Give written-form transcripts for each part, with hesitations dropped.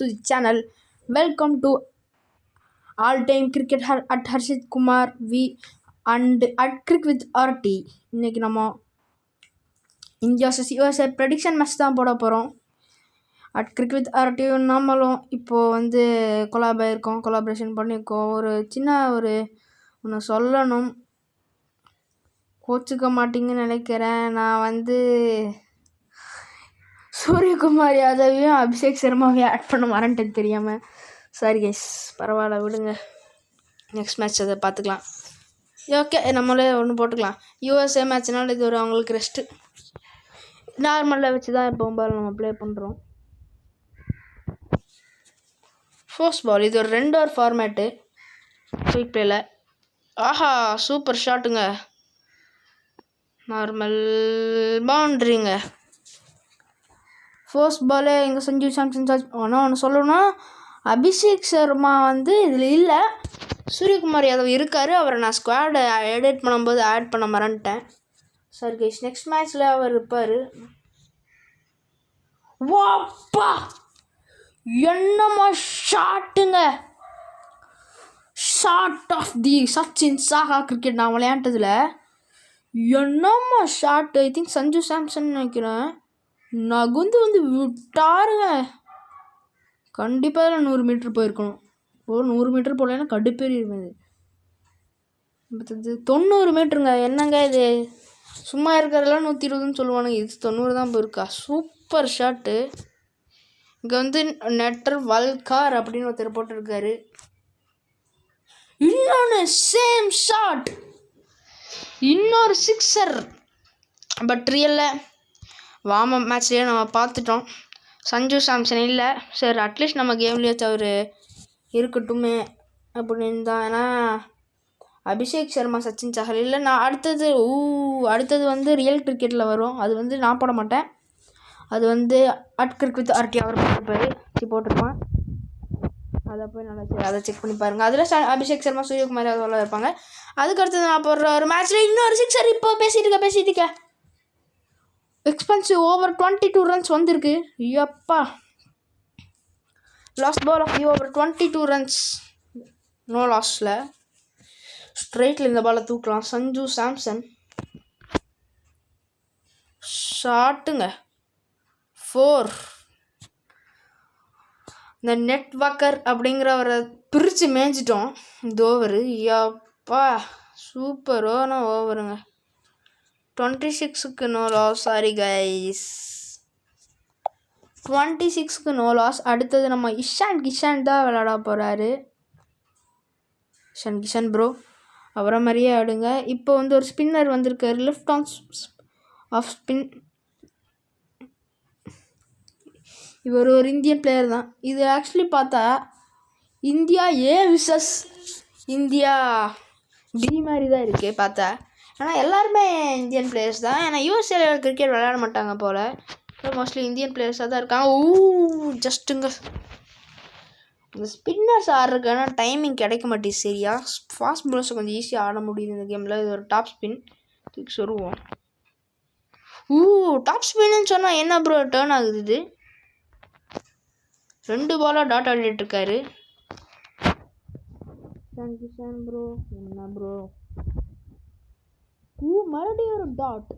to the channel. Welcome to All Time Cricket at Harshit Kumar V and at Cricket with RT. இன்னைக்கு நம்ம India USA prediction match தான் போட போகிறோம். At cricket with RT நாமளும் இப்போது collaboration பண்ணியிருக்கோம். ஒரு சின்ன ஒன்று சொல்லணும், கோச்சிக்க மாட்டீங்கன்னு நினைக்கிறேன். நான் சூரியகுமார் யாதவையும் அபிஷேக் சர்மாவையும் ஆட் பண்ண மறந்துட்டேன் தெரியாமல். சாரி கைஸ், பரவாயில்ல விடுங்க, நெக்ஸ்ட் மேட்ச் அதை பார்த்துக்கலாம். ஓகே, நம்மளே ஒன்று போட்டுக்கலாம். USA மேட்ச்னால இது அவங்களுக்கு ரெஸ்ட்டு. நார்மலாக வச்சு தான் இப்போ நம்ம ப்ளே பண்ணுறோம். ஃபர்ஸ்ட் பால், இது ஒரு 2 ஓவர் ஃபார்மேட்டு குயிக் பிளேயில். ஆஹா, சூப்பர் ஷாட்டுங்க, நார்மல் பவுண்ட்ரிங்க. ஃபர்ஸ்ட் பாலே இங்கே சஞ்சு சாம்சன் ஆனால் ஒன்று சொல்லணும்னா, அபிஷேக் சர்மா இதில் இல்லை, சூரியகுமார் யாதவ் இருக்கார். அவரை நான் ஸ்குவாடை எடிட் பண்ணும்போது ஆட் பண்ண மறந்துட்டேன். சாரி கைஸ், நெக்ஸ்ட் மேட்ச்சில் அவர் இருப்பார். வாப்பா, என்னம்மா ஷாட்டுங்க, ஷார்ட் ஆஃப் தி சச்சின் சாகா கிரிக்கெட் நான் விளையாண்டதில் என்னம்மா shot. I think Sanju Samson நினைக்கிறேன், நகுந்து விட்டாருங்க. கண்டிப்பாக 100 மீட்டர் போயிருக்கணும். 100 மீட்டர் போகலன்னா கடுப்பேறிடுவேன். இது 90 மீட்டருங்க. என்னங்க இது, சும்மா இருக்கிறதெல்லாம் 120ன்னு சொல்லுவானுங்க, இது 90 தான் போயிருக்கா. Super shot. இங்கே நெட்டர் வல்கார் அப்படின்னு ஒருத்தர் போட்டிருக்காரு. இன்னொன்று சேம் ஷாட், இன்னொரு 6 பட் ரியலில் வார்ம் அப் மேட்ச்லேயே நம்ம பார்த்துட்டோம். சஞ்சு சாம்சன் இல்லை, சரி அட்லீஸ்ட் நம்ம கேம்லேயே அவர் இருக்கட்டுமே அப்படின்னு தான். ஏன்னா அபிஷேக் சர்மா சச்சின் சாகல் இல்லை. நான் அடுத்தது ரியல் கிரிக்கெட்டில் வரும். அது நான் போட மாட்டேன். அது அட் கிரிக்கெட் வித் RT அவர் போட்டிருப்பான். அதை போய் நல்லா அதை செக் பண்ணி பாருங்கள். அதில் அபிஷேக் சர்மா சூரியகுமார் யாதவ் இருப்பாங்க. அதுக்கடுத்தது நான் போடுற ஒரு மேட்ச்சில் இன்னொரு 6 இப்போ பேசிட்டு எக்ஸ்பென்சிவ் ஓவர் 22 ரன்ஸ் வந்திருக்கு. ஐயப்பா, last ball of the over 22 runs, no லாஸில் ஸ்ட்ரைட்டில் இந்த பாலை தூக்கலாம். சஞ்சு சாம்சன் ஷாட்டுங்க, 4. இந்த நெட் வாக்கர் அப்படிங்கிறவரை பிரித்து மேய்ஞ்சிட்டோம் இந்த ஓவரு. ஐயாப்பா, சூப்பரான ஓவருங்க. 26க்கு நோ லாஸ். சாரி கைஸ், 26க்கு நோ லாஸ். அடுத்தது நம்ம இஷான் கிஷான் தான் விளையாட போகிறாரு. கிஷான் ப்ரோ அவரை மாதிரியே ஆடுங்க. இப்போ ஒரு ஸ்பின்னர் வந்திருக்காரு, லெஃப்ட் ஆன் ஆஃப் ஸ்பின். இவர் ஒரு இந்தியன் பிளேயர் தான். இது ஆக்சுவலி பார்த்தா India A versus India B மாதிரி தான் இருக்குது பார்த்தா. ஆனால் எல்லாருமே இந்தியன் பிளேயர்ஸ் தான். ஏன்னா USA கிரிக்கெட் விளையாட மாட்டாங்க போல், மோஸ்ட்லி இந்தியன் பிளேயர்ஸாக தான் இருக்காங்க. ஜஸ்ட்டுங்க இந்த ஸ்பின்னர்ஸ் ஆடுறதுக்கான டைமிங் கிடைக்க மாட்டேங்குது சரியா. ஃபாஸ்ட் பாலர்ஸை கொஞ்சம் ஈஸியாக ஆட முடியுது இந்த கேமில். இது ஒரு டாப் ஸ்பின் தூக்கி சொருவோம். டாப் ஸ்பின்னு சொன்னால் என்ன ப்ரோ டேர்ன் ஆகுது இது. 2 பாலாக டாட் ஆடிட்டுருக்காரு கிஷான் ப்ரோ. என்ன ப்ரோ, மறுபடியும் ஒரு dot.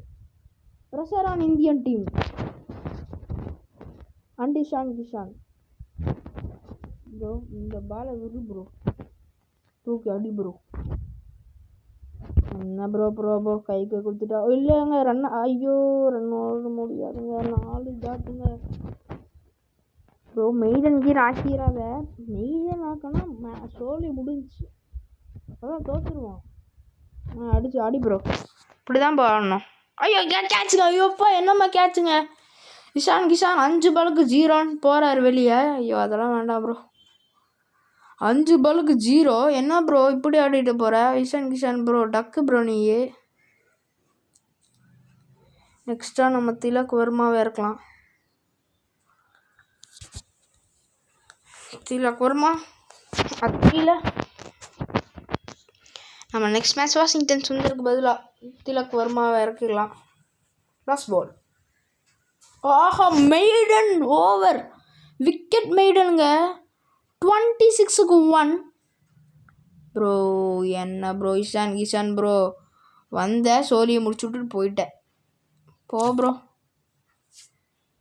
Pressure on Indian team and Kishan bro. இந்த பாலை விடு ப்ரோ, தூக்கி அடி ப்ரோ. என்ன ப்ரோ கைக்கு கொடுத்துட்டா இல்லைங்க, ரன். ஐயோ, ரன் ஓட முடியாதுங்க, 4 டாட்டுங்க ப்ரோ. மெய்டன் கீர் ஆக்கிடாத, மெய்டன் ஆக்கனா சோலி முடிஞ்சிச்சு, அதான் தோற்றுருவோம். அடிச்சு அடி ப்ரோ, இப்படி தான் போடணும். ஐயோ கேட்சுங்க, ஐயோப்பா என்னம்மா கேட்சுங்க. கிஷான் 5 பாலுக்கு 0 போகிறாரு வெளியே. ஐயோ அதெல்லாம் வேண்டாம் ப்ரோ, 5 பாலுக்கு 0 என்ன ப்ரோ இப்படி ஆடிட்டு போகிற. கிஷான் ப்ரோ டக்கு ப்ரோ நீ. நெக்ஸ்ட்டாக நம்ம திலக் வர்மாவே இருக்கலாம். திலக் வர்மா அத்தியில் நம்ம நெக்ஸ்ட் மேட்ச் வாஷிங்டன் சுந்தருக்கு பதிலாக திலக் வர்மாவை இறக்கிடலாம். லாஸ்ட் பால், ஆஹா மெய்டன் ஓவர் விக்கெட் மெய்டனுங்க 26க்கு 1. ப்ரோ என்ன ப்ரோ இஷான் ப்ரோ வந்த சோழியை முடிச்சு விட்டுட்டு போயிட்டேன். போ ப்ரோ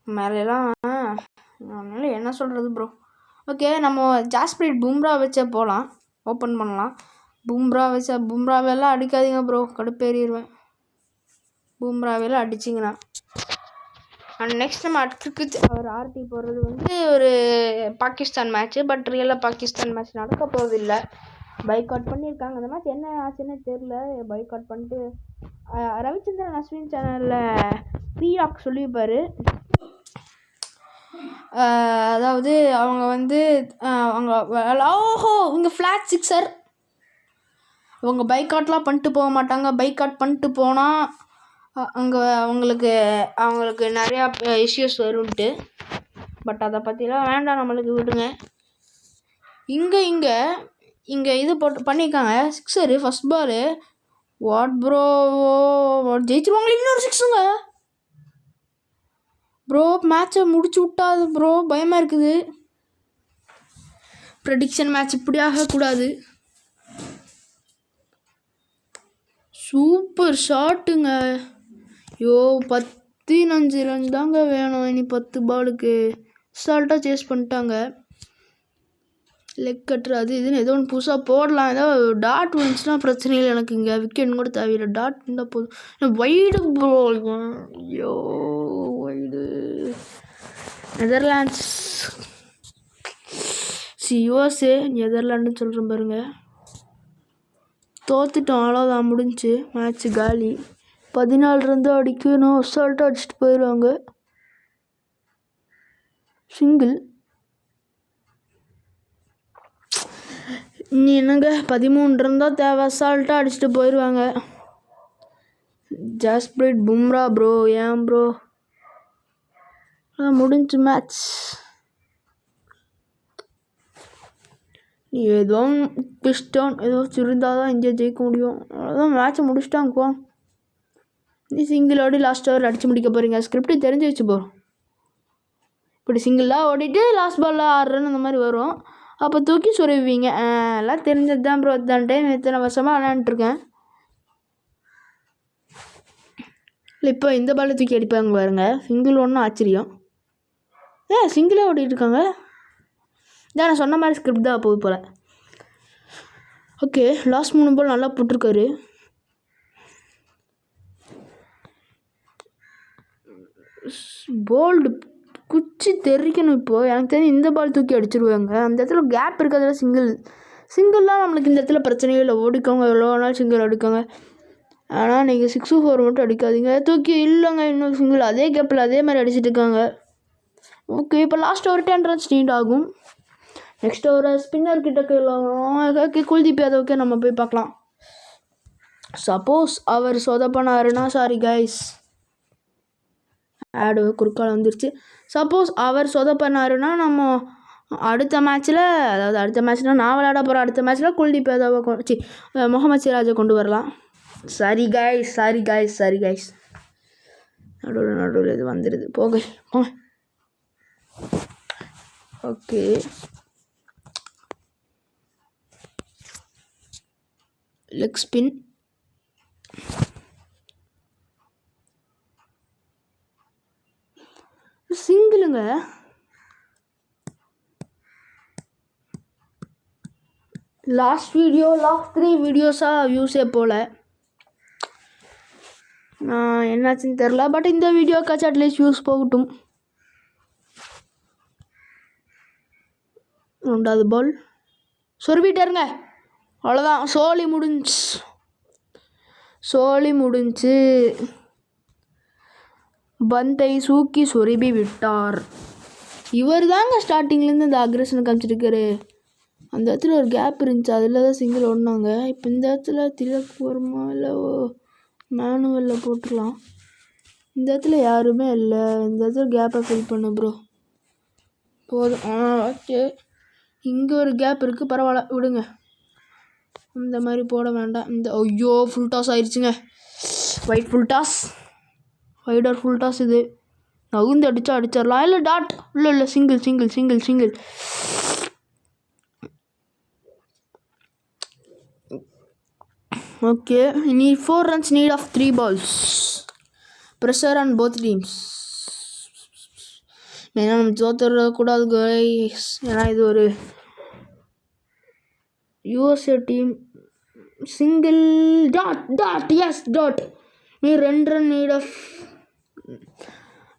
மேலெல்லாம் அதனால என்ன சொல்கிறது ப்ரோ. ஓகே நம்ம ஜாஸ்பிரீட் பும்ரா வச்சே போகலாம், ஓப்பன் பண்ணலாம். பும்ராவெல்லாம் அடிக்காதீங்க ப்ரோ, கடுப்பேறிடுவேன் பும்ராவெல்லாம் அடிச்சிங்கன்னா. அண்ட் நெக்ஸ்ட் நம்ம கிரிக்கெட் அவர் ஆர்டி போடுறது வந்து ஒரு பாகிஸ்தான் மேட்ச்சு. பட் ரியலாக பாகிஸ்தான் மேட்ச் நடக்க போவதில்லை, பைக்காட் பண்ணியிருக்காங்க. அந்த மேட்ச் என்ன ஆச்சுன்னு தெரில, பைக்காட் பண்ணிட்டு ரவிச்சந்திரன் அஸ்வின் சேனலில் பிஆக் சொல்லியிருப்பார். அதாவது அவங்க வந்து அவங்க இங்கே ஃப்ளாட் 6 அவங்க பைக்காட்லாம் பண்ணிட்டு போக மாட்டாங்க. பைக்காட் பண்ணிட்டு போனால் அங்கே அவங்களுக்கு நிறையா இஷ்யூஸ் வரும்ன்ட்டு. பட் அதை பற்றிலாம் வேண்டாம், நம்மளுக்கு விடுங்க. இங்கே இது போட்டு பண்ணியிருக்காங்க 6 ஃபஸ்ட் பாலு. வாட் ப்ரோ ஜெயிச்சிருவாங்களே, இன்னொரு 6ங்க ப்ரோ. மேட்சை முடிச்சு விட்டாது ப்ரோ, பயமாக இருக்குது. ப்ரெடிக்ஷன் மேட்ச் இப்படி ஆகக்கூடாது. சூப்பர் ஷாட்டுங்க. 15 ரன் தாங்க வேணும் இனி 10 பாலுக்கு. அசால்ட்டாக சேஸ் பண்ணிட்டாங்க. லெக் கட்டுற அது இதுன்னு ஏதோ ஒன்று புதுசாக போடலாம். ஏதோ டாட் வந்துச்சுன்னா பிரச்சனை இல்லை எனக்கு. இங்கே விக்கெட் கூட தேவையில்லை, டாட் இருந்தால் போதும். வைடு ப்ரோ, ஐயோ வைடு. நெதர்லாண்ட்ஸ் யுஎஸ்ஏ நெதர்லாண்டுன்னு சொல்கிறேன் பாருங்க. தோத்துட்டோம், அவ்வளோதான், முடிஞ்சு மேட்ச்சு காலி. 14 ரன் தான் அடிக்கணும், அசால்ட்டாக அடிச்சுட்டு போயிடுவாங்க. சிங்கிள் நீ என்னங்க 13 ரன் தான் தேவை, அசால்ட்டாக அடிச்சுட்டு போயிடுவாங்க. ஜாஸ்பிரீட் பும்ரா ப்ரோ, ஏன் ப்ரோ முடிஞ்சு மேட்ச். நீ ஏதோ பிஸ்டான் ஏதோ இருந்தால் தான் இந்தியா ஜெயிக்க முடியும். அவ்வளோதான், மேட்ச்சை முடிச்சுட்டாங்கப்பா. நீ சிங்கிள் ஓடி லாஸ்ட் ஓவர் அடித்து முடிக்க போகிறீங்க. ஸ்கிரிப்ட் தெரிஞ்சு வச்சு போகிறோம். இப்படி சிங்கிளாக ஓடிட்டு லாஸ்ட் பாலில் 6 ரன் அந்த மாதிரி வரும், அப்போ தூக்கி சொருவீங்க. எல்லாம் தெரிஞ்சது தான் ப்ரோ. இத்தனை டைம் இத்தனை வருஷமாக விளையாண்டுருக்கேன். இல்லை இப்போ இந்த பாலில் தூக்கி அடிப்பாங்க பாருங்க, சிங்கிள் ஒன்றும் ஆச்சரியம். சிங்கிளாக ஓடிட்டு இருக்காங்க. இதான் நான் சொன்ன மாதிரி ஸ்கிரிப்ட் தான் போகுது போல். ஓகே, லாஸ்ட் 3 பால் நல்லா போட்டிருக்காரு. போல்டு குச்சி தெரிக்கணும். இப்போது எனக்கு தெரிஞ்சு இந்த பால் தூக்கி அடிச்சிருவாங்க. அந்த இடத்துல கேப் இருக்கிறதுல சிங்கிள்லாம் நம்மளுக்கு இந்த இடத்துல பிரச்சனையே இல்லை. ஓடிக்கோங்க, எவ்வளோ நாள் சிங்கிள் அடிக்கோங்க. ஆனால் நீங்கள் 6 4 மட்டும் அடிக்காதீங்க. தூக்கி இல்லைங்க, இன்னும் சிங்கிள் அதே கேப்பில் அதே மாதிரி அடிச்சிட்டு இருக்காங்க. ஓகே, இப்போ லாஸ்ட் ஓவர் 10 ரன்ஸ் நீட் ஆகும். நெக்ஸ்ட் ஓவர் ஸ்பின்னர் கிட்ட குல்தீப் யாதவுக்கே நம்ம போய் பார்க்கலாம். சப்போஸ் அவர் சொதப்பினாருன்னா, சாரி கைஸ், ஆடு குறுக்கால் வந்துருச்சு. சப்போஸ் அவர் சொதப்பினாருன்னா நம்ம அடுத்த மேட்ச்சில், அதாவது அடுத்த மேட்ச்னால் நான் விளையாட போகிறேன், அடுத்த மேட்ச்சில் குல்தீப் யாதவை முகமது சிராஜை கொண்டு வரலாம். சரி கைஸ். நடுவில் இது வந்துடுது, போங்க. Okay, leg spin. சிங்கிளுங்க. லாஸ்ட் 3 வீடியோஸாக வியூஸே போல். என்னாச்சுன்னு தெரில, பட் இந்த வீடியோக்காச்சும் அட்லீஸ்ட் வியூஸ் போகட்டும். 2வது பால் சொருவிட்டாருங்க, அவ்வளோதான், சோழி முடிஞ்சு. பந்தை சூக்கி சொருபி விட்டார். இவர் தாங்க ஸ்டார்டிங்லேருந்து இந்த அக்ரெஷனை காமிச்சிருக்காரு. அந்த இடத்துல ஒரு கேப் இருந்துச்சு, அதில் தான் சிங்கிள் ஓடினாங்க. இப்போ இந்த இடத்துல திலக் வர்மா இல்லை மேனுவலில் போட்டுடலாம். இந்த இடத்துல யாருமே இல்லை, இந்த இடத்துல கேப்பை ஃபில் பண்ண ப்ரோ போதும். ஓகே, இங்கே ஒரு கேப் இருக்குது, பரவாயில்ல விடுங்க. இந்த மாதிரி போட வேண்டாம். ஐயோ ஃபுல் டாஸ் ஆயிடுச்சுங்க. வைடர் ஃபுல் டாஸ் இது. நகுந்து அடிச்சிடலாம். இல்லை டாட், இல்லை single. Okay, need 4 runs, need of 3 balls. Pressure on both teams. ஏன்னா நம்ம தோத்துடக்கூடாது கைஸ். ஏன்னா இது ஒரு யூஎஸ்ஏ டீம். சிங்கிள் டாட் எஸ் டாட். நீ 2 run need off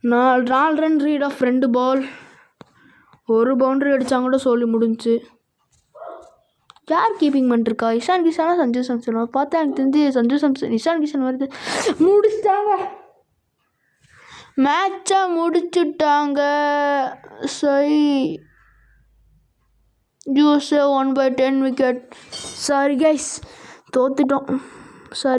4 run need off 2 ball. ஒரு பவுண்டரி அடித்தாங்க கூட சொல்லி முடிஞ்சு. யார் கீப்பிங் பண்ணிருக்கா? இஷான் கிஷானா சஞ்சு சாம்சனா? பார்த்தா எனக்கு தெரிஞ்சு சஞ்சு சாம்சன், இஷான் கிஷான் வருது. முடிச்சிட்டாங்க, மேட்சை முடிச்சுட்டாங்க. சரி, USA 1/10 wicket. சாரி கைஸ், தோத்துட்டோம். சாரி.